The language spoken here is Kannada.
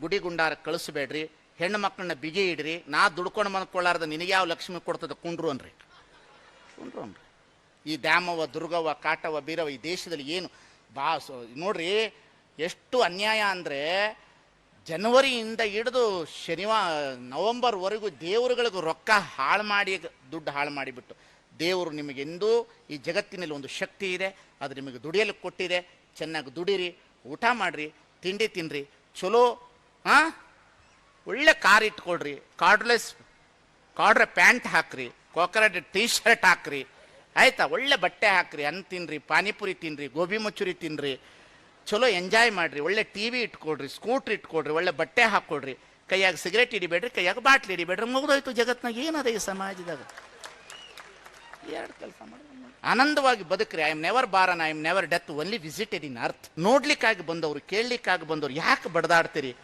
ಗುಡಿ ಗುಂಡಾರ ಕಳಿಸ್ಬೇಡ್ರಿ, ಹೆಣ್ಣು ಮಕ್ಕಳನ್ನ ಬಿಗಿ ಇಡ್ರಿ, ನಾ ದುಡ್ಕೊಂಡು ಬಂದ್ಕೊಳ್ಳಾರ್ದ ನಿನಗೆ ಯಾವ ಲಕ್ಷ್ಮಿ ಕೊಡ್ತದೆ ಕುಂಡ್ರು ಅನ್ರಿ. ಈ ದ್ಯಾಮವ್ವ, ದುರ್ಗವ್ವ, ಕಾಟವ್ವ, ಬೀರವ್ವ ಈ ದೇಶದಲ್ಲಿ ಏನು ನೋಡ್ರಿ ಎಷ್ಟು ಅನ್ಯಾಯ ಅಂದರೆ, ಜನವರಿಯಿಂದ ಹಿಡಿದು ನವಂಬರ್ವರೆಗೂ ದೇವರುಗಳಿಗೂ ರೊಕ್ಕ ಹಾಳು ಮಾಡಿ, ದುಡ್ಡು ಹಾಳು ಮಾಡಿಬಿಟ್ಟು, ದೇವರು ನಿಮಗೆಂದೂ ಈ ಜಗತ್ತಿನಲ್ಲಿ ಒಂದು ಶಕ್ತಿ ಇದೆ, ಅದು ನಿಮಗೆ ದುಡಿಯಲು ಕೊಟ್ಟಿದೆ. ಚೆನ್ನಾಗಿ ದುಡಿರಿ, ಊಟ ಮಾಡಿರಿ, ತಿಂಡಿ ತಿನ್ನಿರಿ, ಚಲೋ ಒಳ್ಳೆ ಕಾರ್ ಇಟ್ಕೊಳ್ರಿ, ಕಾರ್ಡ್ರೆ ಪ್ಯಾಂಟ್ ಹಾಕ್ರಿ, ಕೊಕರೆಟ್ ಟೀ ಶರ್ಟ್ ಹಾಕ್ರಿ, ಆಯ್ತಾ, ಒಳ್ಳೆ ಬಟ್ಟೆ ಹಾಕ್ರಿ, ಅನ್ನ ತಿನ್ನಿರಿ, ಪಾನಿಪುರಿ ತಿನ್ನಿರಿ, ಗೋಬಿ ಮಂಚೂರಿ ತಿನ್ನಿರಿ, ಚಲೋ ಎಂಜಾಯ್ ಮಾಡಿರಿ, ಒಳ್ಳೆ ಟಿ ವಿ ಇಟ್ಕೊಳ್ರಿ, ಸ್ಕೂಟ್ರ್ ಇಟ್ಕೊಳ್ರಿ, ಒಳ್ಳೆ ಬಟ್ಟೆ ಹಾಕ್ಕೊಳ್ರಿ, ಕೈಯಾಗ ಸಿಗರೇಟ್ ಹಿಡಿಬೇಡ್ರಿ, ಕೈಯಾಗ ಬಾಟ್ಲಿ ಹಿಡಿಬೇಡ್ರಿ, ಮುಗಿದೋಯ್ತು. ಜಗತ್ನಾಗ ಏನದ ಈ ಸಮಾಜದಾಗ? ಎರಡು ಕೆಲಸ ಮಾಡಿ ಆನಂದವಾಗಿ ಬದುಕ್ರಿ. I am never born, I am never death, only visited in earth. ನೋಡ್ಲಿಕ್ಕಾಗಿ ಬಂದವರು, ಕೇಳಲಿಕ್ಕಾಗಿ ಬಂದವರು ಯಾಕೆ ಬಡದಾಡ್ತೀರಿ?